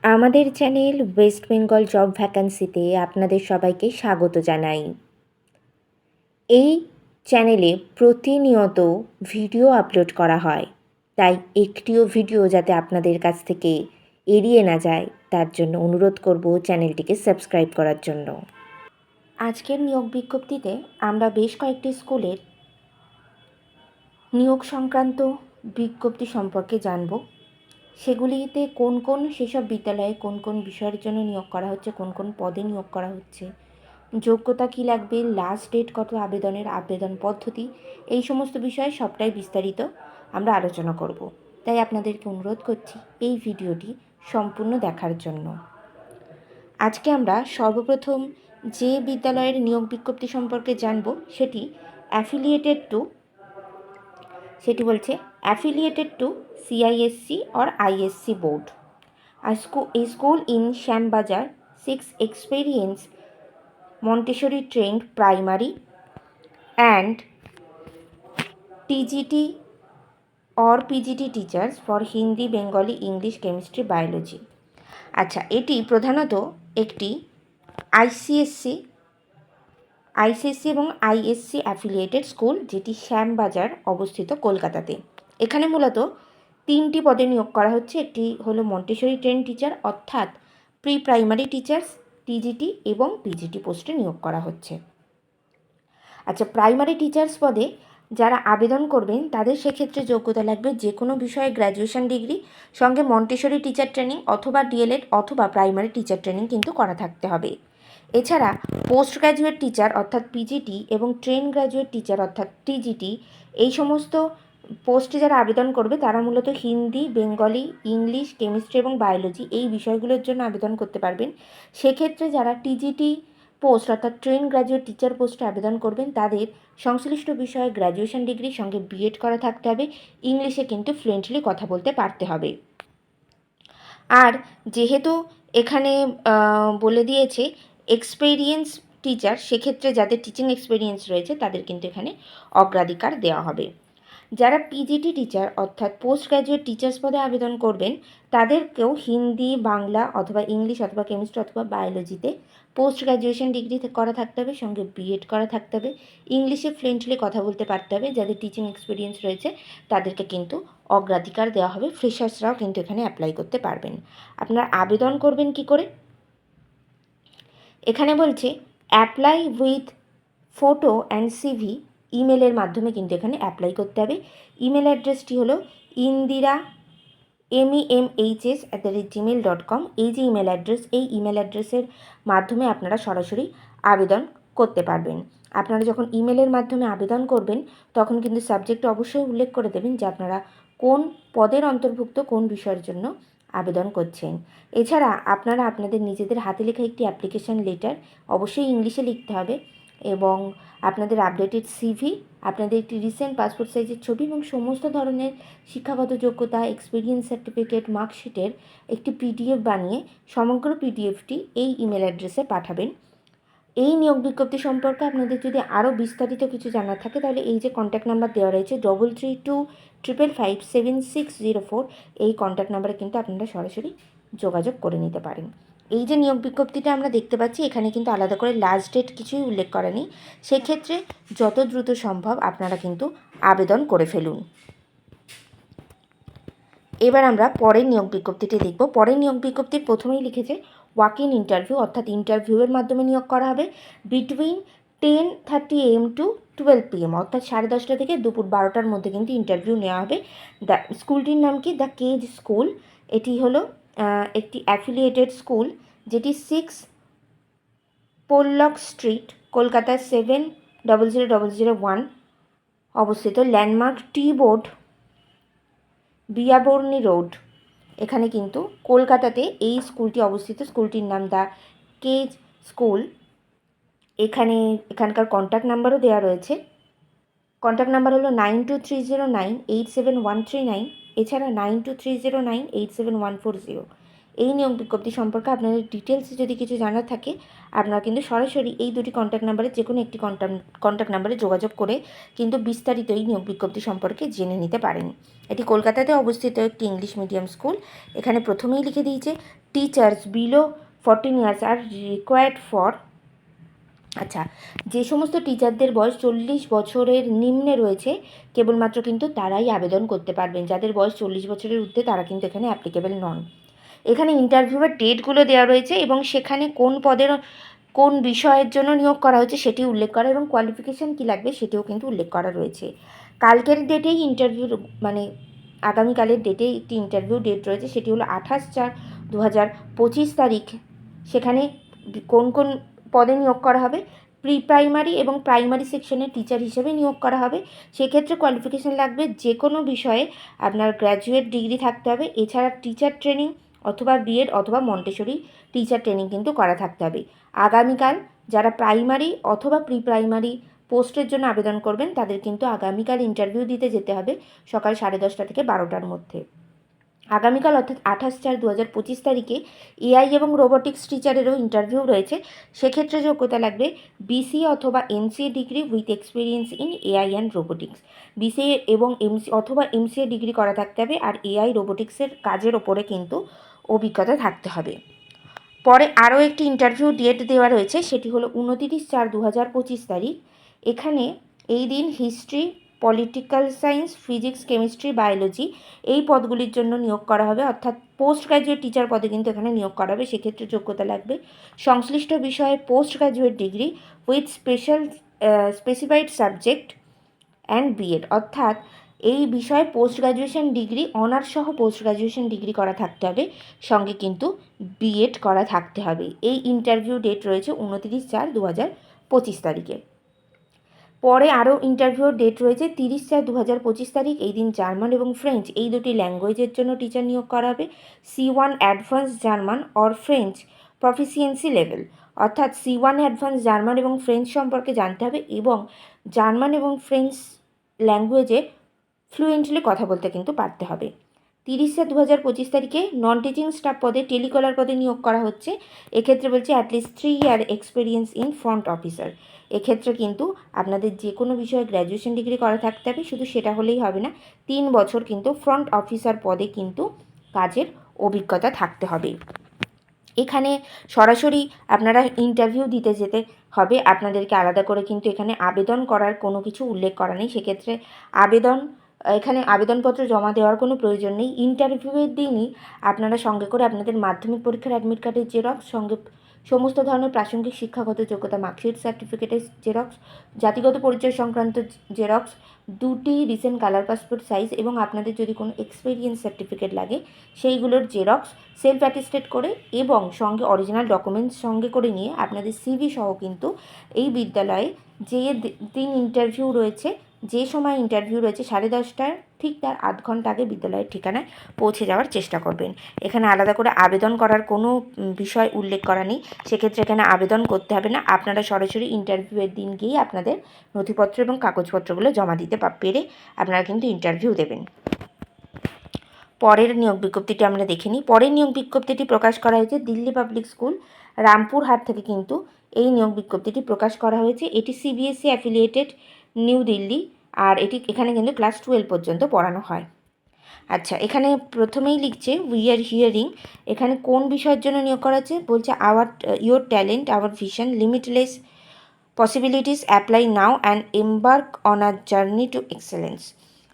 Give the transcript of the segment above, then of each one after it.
আমাদের channel West Bengal job ভ্যাকান্সিতে আপনাদের সবাইকে স্বাগত জানাই। এই চ্যানেলে প্রতিনিয়ত ভিডিও আপলোড করা হয়, তাই একটিও ভিডিও যাতে আপনাদের কাছ থেকে এড়িয়ে না যায় তার জন্য অনুরোধ করব চ্যানেলটিকে সাবস্ক্রাইব করার জন্য। আজকের নিয়োগ বিজ্ঞপ্তিতে আমরা বেশ কয়েকটি স্কুলের নিয়োগ সংক্রান্ত বিজ্ঞপ্তি সম্পর্কে জানব। সেগুলিতে কোন কোন সেসব বিদ্যালয়ে কোন কোন বিষয়ের জন্য নিয়োগ করা হচ্ছে, কোন কোন পদে নিয়োগ করা হচ্ছে, যোগ্যতা কী লাগবে, লাস্ট ডেট কত আবেদনের, আবেদন পদ্ধতি, এই সমস্ত বিষয়ে সবটাই বিস্তারিত আমরা আলোচনা করব। তাই আপনাদেরকে অনুরোধ করছি এই ভিডিওটি সম্পূর্ণ দেখার জন্য। আজকে আমরা সর্বপ্রথম যে বিদ্যালয়ের নিয়োগ বিজ্ঞপ্তি সম্পর্কে জানব সেটি affiliated to CISC or ISC board. A school in Shambazar seeks experienced Montessori trained primary and TGT or PGT teachers for Hindi, Bengali, English, Chemistry, Biology. আচ্ছা, এটি প্রধানত একটি আইসিএসসি এবং আইএসসি অ্যাফিলিয়েটেড স্কুল, যেটি শ্যামবাজার অবস্থিত কলকাতাতে। এখানে মূলত 3টি পদে নিয়োগ করা হচ্ছে। একটি হলো মন্টেসরি ট্রেন টিচার, অর্থাৎ প্রি প্রাইমারি টিচার্স, টিজিটি এবং পিজিটি পোস্টে নিয়োগ করা হচ্ছে। আচ্ছা, প্রাইমারি টিচার্স পদে যারা আবেদন করবেন তাদের সেক্ষেত্রে যোগ্যতা লাগবে যে কোনো বিষয়ে গ্র্যাজুয়েশন ডিগ্রি, সঙ্গে মন্টেসরি টিচার ট্রেনিং অথবা ডিএলএড অথবা প্রাইমারি টিচার ট্রেনিং কিন্তু করা থাকতে হবে। এছাড়া পোস্ট গ্র্যাজুয়েট টিচার অর্থাৎ পিজিটি এবং ট্রেন গ্র্যাজুয়েট টিচার অর্থাৎ টিজিটি, এই সমস্ত পোস্টে যারা আবেদন করবে তারা মূলত হিন্দি, বেঙ্গলি, ইংলিশ, কেমিস্ট্রি এবং বায়োলজি এই বিষয়গুলোর জন্য আবেদন করতে পারবেন। সেক্ষেত্রে যারা টিজিটি পোস্ট অর্থাৎ ট্রেন গ্র্যাজুয়েট টিচার পোস্টে আবেদন করবেন তাদের সংশ্লিষ্ট বিষয়ে গ্র্যাজুয়েশন ডিগ্রির সঙ্গে বিএড করা থাকতে হবে। ইংলিশে কিন্তু ফ্লুয়েন্টলি কথা বলতে পারতে হবে। আর যেহেতু এখানে বলে দিয়েছে এক্সপেরিয়েন্স টিচার, সেক্ষেত্রে যাদের টিচিং এক্সপেরিয়েন্স রয়েছে তাদের কিন্তু এখানে অগ্রাধিকার দেওয়া হবে। যারা পিজিটি টিচার অর্থাৎ পোস্ট গ্র্যাজুয়েট টিচার্স পদে আবেদন করবেন তাদেরকেও হিন্দি, বাংলা অথবা ইংলিশ অথবা কেমিস্ট্রি অথবা বায়োলজিতে পোস্ট গ্র্যাজুয়েশন ডিগ্রি করা থাকতে হবে, সঙ্গে বিএড করা থাকতে হবে। ইংলিশে ফ্লুয়েন্টলি কথা বলতে পারতে হবে। যাদের টিচিং এক্সপিরিয়েন্স রয়েছে তাদেরকে কিন্তু অগ্রাধিকার দেওয়া হবে। ফ্রেশার্সরাও কিন্তু এখানে অ্যাপ্লাই করতে পারবেন। আপনারা আবেদন করবেন কি করে? এখানে বলছে apply with photo and CV, ইমেলের মাধ্যমে কিন্তু এখানে অ্যাপ্লাই করতে হবে। ইমেল অ্যাড্রেসটি হলো indira.memhs@gmail.com। এই যে ইমেল অ্যাড্রেস, এই ইমেল অ্যাড্রেসের মাধ্যমে আপনারা সরাসরি আবেদন করতে পারবেন। আপনারা যখন ইমেলের মাধ্যমে আবেদন করবেন তখন কিন্তু সাবজেক্টে অবশ্যই উল্লেখ করে দেবেন যে আপনারা কোন পদের অন্তর্ভুক্ত কোন বিষয়ের জন্য আবেদন করছেন। এছাড়া আপনারা আপনাদের নিজেদের হাতে লেখা একটি অ্যাপ্লিকেশন লেটার অবশ্যই ইংলিশে লিখতে হবে এবং আপনাদের আপডেটেড সিভি, আপনাদের একটি রিসেন্ট পাসপোর্ট সাইজের ছবি এবং সমস্ত ধরনের শিক্ষাগত যোগ্যতা, এক্সপিরিয়েন্স সার্টিফিকেট, মার্কশিটের একটি পিডিএফ বানিয়ে সমগ্র পিডিএফটি এই ইমেল অ্যাড্রেসে পাঠাবেন। এই নিয়োগ বিজ্ঞপ্তি সম্পর্কে আপনাদের যদি আরও বিস্তারিত কিছু জানার থাকে তাহলে এই যে কন্ট্যাক্ট নাম্বার দেওয়া রয়েছে 3325557604, এই কন্ট্যাক্ট নাম্বারে কিন্তু আপনারা সরাসরি যোগাযোগ করে নিতে পারেন। এই যে নিয়োগ বিজ্ঞপ্তিটা আমরা দেখতে পাচ্ছি এখানে কিন্তু আলাদা করে লাস্ট ডেট কিছুই উল্লেখ করা নেই। সেক্ষেত্রে যত দ্রুত সম্ভব আপনারা কিন্তু আবেদন করে ফেলুন। এবার আমরা পরের নিয়োগ বিজ্ঞপ্তিটি দেখব। পরের নিয়োগ বিজ্ঞপ্তির প্রথমেই লিখেছে ওয়াক ইন ইন্টারভিউ, অর্থাৎ ইন্টারভিউয়ের মাধ্যমে নিয়োগ করা হবে বিটুইন 10:30 AM টু 12 PM, অর্থাৎ 10:30 থেকে দুপুর 12টার মধ্যে কিন্তু ইন্টারভিউ নেওয়া হবে। স্কুলটির নাম কি? The cage school. এটি হলো একটি অ্যাফিলিয়েটেড স্কুল যেটি 6 পোলক স্ট্রিট, কলকাতা 700001 অবস্থিত। ল্যান্ডমার্ক টি বোর্ড, বিয়াবর্ণী রোড, এখানে কিন্তু কলকাতাতে এই স্কুলটি অবস্থিত। স্কুলটির নাম দ্য কেজ স্কুল। এখানকার কন্ট্যাক্ট নাম্বারও দেওয়া রয়েছে। কন্ট্যাক্ট নাম্বার হলো 9230987139, এছাড়া 9230987140। এই নিয়োগ বিজ্ঞপ্তি সম্পর্কে আপনাদের ডিটেলসে যদি কিছু জানার থাকে আপনারা কিন্তু সরাসরি এই দুটি কন্ট্যাক্ট নাম্বারে যে কোনো একটি কন্ট্যাক্ট নাম্বারে যোগাযোগ করে কিন্তু বিস্তারিত এই নিয়োগ বিজ্ঞপ্তি সম্পর্কে জেনে নিতে পারেন। এটি কলকাতাতে অবস্থিত একটি ইংলিশ মিডিয়াম স্কুল। এখানে প্রথমেই লিখে দিয়েছে teachers below 14 years R required for. আচ্ছা, যে সমস্ত টিচারদের বয়স 40 বছরের নিম্নে রয়েছে কেবলমাত্র কিন্তু তারাই আবেদন করতে পারবেন। যাদের বয়স 40 বছরের ঊর্ধ্বে তারা কিন্তু এখানে অ্যাপ্লিকেবল নন। এখানে ইন্টারভিউয়ের ডেটগুলো দেওয়া রয়েছে এবং সেখানে কোন পদের কোন বিষয়ের জন্য নিয়োগ করা হচ্ছে সেটি উল্লেখ করা এবং কোয়ালিফিকেশান কী লাগবে সেটিও কিন্তু উল্লেখ করা রয়েছে। কালকের ডেটেই ইন্টারভিউ মানে আগামীকালের ডেটে একটি ইন্টারভিউ ডেট রয়েছে, সেটি হলো 28/4/2025 তারিখ। সেখানে কোন কোন পদে নিয়োগ করা হবে? প্রি প্রাইমারি এবং প্রাইমারি সেকশনের টিচার হিসেবে নিয়োগ করা হবে। সেক্ষেত্রে কোয়ালিফিকেশান লাগবে যে কোনো বিষয়ে আপনার গ্র্যাজুয়েট ডিগ্রি থাকতে হবে। এছাড়া টিচার ট্রেনিং অথবা বিএড অথবা মন্টেসরি টিচার ট্রেনিং কিন্তু করা থাকতে হবে। আগামীকাল যারা প্রাইমারি অথবা প্রি প্রাইমারি পোস্টের জন্য আবেদন করবেন তাদের কিন্তু আগামীকাল ইন্টারভিউ দিতে যেতে হবে সকাল 10:30 থেকে 12টার মধ্যে। আগামীকাল অর্থাৎ 28/4/2025 তারিখে এআই এবং রোবোটিক্স টিচারেরও ইন্টারভিউ রয়েছে। সেক্ষেত্রে যোগ্যতা লাগবে বিসিএ অথবা MCA degree with experience in AI and robotics. BCA এবং এমসিএ ডিগ্রি করা থাকতে হবে আর এআই রোবোটিক্সের কাজের ওপরে কিন্তু অভিজ্ঞতা থাকতে হবে। পরে আরও একটি ইন্টারভিউ ডেট দেওয়া রয়েছে, সেটি হলো 29/4/2025 তারিখ। এখানে এই দিন history, political science, physics, chemistry, biology এই পদগুলির জন্য নিয়োগ করা হবে, অর্থাৎ পোস্ট গ্র্যাজুয়েট টিচার পদে কিন্তু এখানে নিয়োগ করা হবে। সেক্ষেত্রে যোগ্যতা লাগবে সংশ্লিষ্ট বিষয়ে post graduate degree with specified subject and B Ed, অর্থাৎ এই বিষয়ে পোস্ট গ্র্যাজুয়েশন ডিগ্রি অনার্স সহ পোস্ট গ্র্যাজুয়েশন ডিগ্রি করা থাকতে হবে, সঙ্গে কিন্তু বিএড করা থাকতে হবে। এই ইন্টারভিউ ডেট রয়েছে 29/4/2025 তারিখে। পরে আরও ইন্টারভিউর ডেট রয়েছে 30/4/2025 তারিখ। এই দিন জার্মান এবং ফ্রেঞ্চ এই দুটি ল্যাঙ্গুয়েজের জন্য টিচার নিয়োগ করা হবে। C1 advance German or French proficiency level, অর্থাৎ C1 অ্যাডভান্স জার্মান এবং ফ্রেঞ্চ সম্পর্কে জানতে হবে এবং জার্মান এবং ফ্রেঞ্চ ল্যাঙ্গুয়েজে ফ্লুয়েন্টলি কথা বলতে কিন্তু পারতে হবে। 30/4/2025 তারিখে নন টিচিং স্টাফ পদে টেলিকলার পদে নিয়োগ করা হচ্ছে। এক্ষেত্রে বলছে at least 3 year experience in front officer. এক্ষেত্রে কিন্তু আপনাদের যে কোনো বিষয়ে গ্র্যাজুয়েশন ডিগ্রি করা থাকতে হবে, শুধু সেটা হলেই হবে না, 3 বছর কিন্তু ফ্রন্ট অফিসার পদে কিন্তু কাজের অভিজ্ঞতা থাকতে হবে। এখানে সরাসরি আপনারা ইন্টারভিউ দিতে যেতে হবে, আপনাদেরকে আলাদা করে কিন্তু এখানে আবেদন করার কোনো কিছু উল্লেখ করা নেই। সেক্ষেত্রে এখানে আবেদনপত্র জমা দেওয়ার কোনো প্রয়োজন নেই। ইন্টারভিউয়ের দিনই আপনারা সঙ্গে করে আপনাদের মাধ্যমিক পরীক্ষার অ্যাডমিট কার্ডের জেরক্স, সঙ্গে সমস্ত ধরনের প্রাসঙ্গিক শিক্ষাগত যোগ্যতা মার্কশিট, সার্টিফিকেটের জেরক্স, জাতিগত পরিচয় সংক্রান্ত জেরক্স, 2টি রিসেন্ট কালার পাসপোর্ট সাইজ এবং আপনাদের যদি কোনো এক্সপিরিয়েন্স সার্টিফিকেট লাগে সেইগুলোর জেরক্স সেলফ অ্যাটেস্টেড করে এবং সঙ্গে অরিজিনাল ডকুমেন্টস সঙ্গে করে নিয়ে আপনাদের সিভি সহ কিন্তু এই বিদ্যালয়ে যে দিন ইন্টারভিউ রয়েছে, যে সময় ইন্টারভিউ রয়েছে 10:30টার ঠিক তার আধ ঘন্টা আগে বিদ্যালয়ের ঠিকানায় পৌঁছে যাওয়ার চেষ্টা করবেন। এখানে আলাদা করে আবেদন করার কোনো বিষয় উল্লেখ করা নেই। সেক্ষেত্রে এখানে আবেদন করতে হবে না, আপনারা সরাসরি ইন্টারভিউয়ের দিন গিয়েই আপনাদের নথিপত্র এবং কাগজপত্রগুলো জমা দিতে পেরে আপনারা কিন্তু ইন্টারভিউ দেবেন। পরের নিয়োগ বিজ্ঞপ্তিটি আমরা দেখে নিই। পরের নিয়োগ বিজ্ঞপ্তিটি প্রকাশ করা হয়েছে দিল্লি পাবলিক স্কুল রামপুরহাট থেকে কিন্তু এই নিয়োগ বিজ্ঞপ্তিটি প্রকাশ করা হয়েছে। এটি সিবিএসই অ্যাফিলিয়েটেড নিউ দিল্লি, আর এখানে কিন্তু ক্লাস 12 পর্যন্ত পড়ানো হয়। আচ্ছা, এখানে প্রথমেই লিখছে উই আর হিয়ারিং। এখানে কোন বিষয়ের জন্য নিয়োগ করা হচ্ছে? বলছে your talent our vision limitless possibilities apply now and embark on a journey to excellence.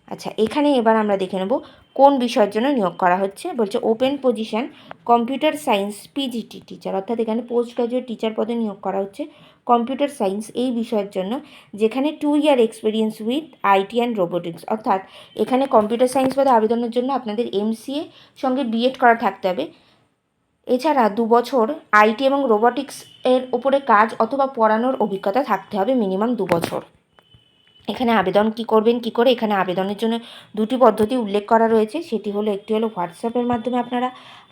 আচ্ছা, এখানে এবার আমরা দেখে নেব কোন বিষয়ের জন্য নিয়োগ করা হচ্ছে। বলছে open position computer science PGT teacher, অর্থাৎ এখানে পোস্ট গ্র্যাজুয়েট টিচার পদে নিয়োগ করা হচ্ছে কম্পিউটার সায়েন্স এই বিষয়ের জন্য, যেখানে 2 year experience with IT and robotics, অর্থাৎ এখানে কম্পিউটার সায়েন্স পদে আবেদনের জন্য আপনাদের এমসিএ সঙ্গে বিএড করা থাকতে হবে। এছাড়া 2 বছর আইটি এবং রোবোটিক্স এর ওপরে কাজ অথবা পড়ানোর অভিজ্ঞতা থাকতে হবে মিনিমাম 2 বছর। এখানে আবেদন করবেন কী করে? এখানে আবেদনের জন্য 2টি পদ্ধতি উল্লেখ করা রয়েছে। সেটি হলো, একটি হলো হোয়াটসঅ্যাপের মাধ্যমে আপনারা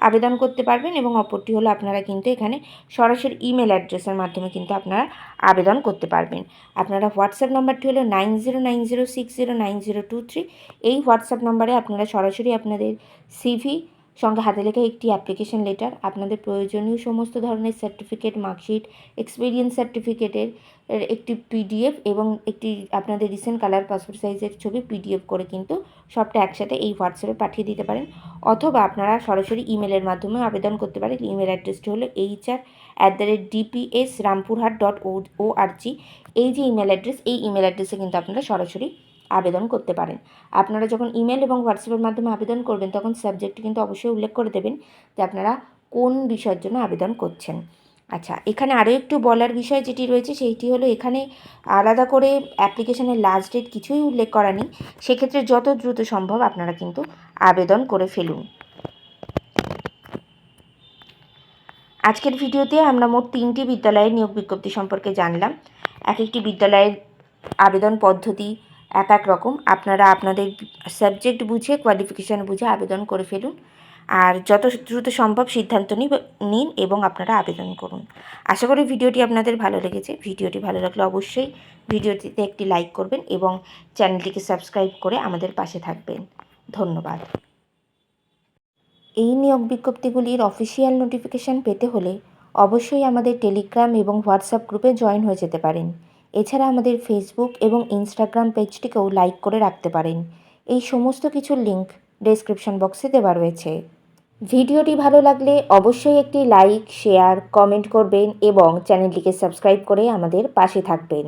আবেদন করতে পারবেন এবং অপরটি হলো আপনারা কিন্তু এখানে সরাসরি ইমেল অ্যাড্রেসের মাধ্যমে কিন্তু আপনারা আবেদন করতে পারবেন। আপনারা হোয়াটসঅ্যাপ নাম্বারটি হলো 9090609023। এই হোয়াটসঅ্যাপ নাম্বারে আপনারা সরাসরি আপনাদের সিভি, সঙ্গে হাতে লেখা একটি অ্যাপ্লিকেশন লেটার, আপনাদের প্রয়োজনীয় সমস্ত ধরনের সার্টিফিকেট, মার্কশিট, এক্সপিরিয়েন্স সার্টিফিকেটের একটি পিডিএফ এবং একটি আপনাদের রিসেন্ট কালার পাসপোর্ট সাইজের ছবি পিডিএফ করে কিন্তু সবটা একসাথে এই হোয়াটসঅ্যাপে পাঠিয়ে দিতে পারেন। অথবা আপনারা সরাসরি ইমেলের মাধ্যমে আবেদন করতে পারেন। ইমেল অ্যাড্রেসটি হলো hr@dpsrampurhat.org। এই যে ইমেল অ্যাড্রেস, এই ইমেল অ্যাড্রেসে কিন্তু আপনারা সরাসরি আবেদন করতে পারেন। আপনারা যখন ইমেল এবং হোয়াটসঅ্যাপের মাধ্যমে আবেদন করবেন তখন সাবজেক্টটি কিন্তু অবশ্যই উল্লেখ করে দেবেন যে আপনারা কোন বিষয়ের জন্য আবেদন করছেন। আচ্ছা, এখানে আরও একটু বলার বিষয় যেটি রয়েছে সেইটি হলো, এখানে আলাদা করে অ্যাপ্লিকেশনের লাস্ট ডেট কিছুই উল্লেখ করা নেই। সেক্ষেত্রে যত দ্রুত সম্ভব আপনারা কিন্তু আবেদন করে ফেলুন। আজকের ভিডিওতে আমরা মোট 3টি বিদ্যালয়ের নিয়োগ বিজ্ঞপ্তি সম্পর্কে জানলাম। এক একটি বিদ্যালয়ের আবেদন পদ্ধতি এক এক রকম। আপনারা আপনাদের সাবজেক্ট বুঝে, কোয়ালিফিকেশান বুঝে আবেদন করে ফেলুন। আর যত দ্রুত সম্ভব সিদ্ধান্ত নিন এবং আপনারা আবেদন করুন। আশা করি ভিডিওটি আপনাদের ভালো লেগেছে। ভিডিওটি ভালো লাগলে অবশ্যই ভিডিওটিতে একটি লাইক করবেন এবং চ্যানেলটিকে সাবস্ক্রাইব করে আমাদের পাশে থাকবেন। ধন্যবাদ। এই নিয়োগ বিজ্ঞপ্তিগুলির অফিসিয়াল নোটিফিকেশান পেতে হলে অবশ্যই আমাদের টেলিগ্রাম এবং হোয়াটসঅ্যাপ গ্রুপে জয়েন হয়ে যেতে পারেন। এছাড়া আমাদের ফেসবুক এবং ইনস্টাগ্রাম পেজটিকেও লাইক করে রাখতে পারেন। এই সমস্ত কিছুর লিঙ্ক ডেসক্রিপশন বক্সে দেওয়া রয়েছে। ভিডিওটি ভালো লাগলে অবশ্যই একটি লাইক, শেয়ার, কমেন্ট করবেন এবং চ্যানেলটিকে সাবস্ক্রাইব করে আমাদের পাশে থাকবেন।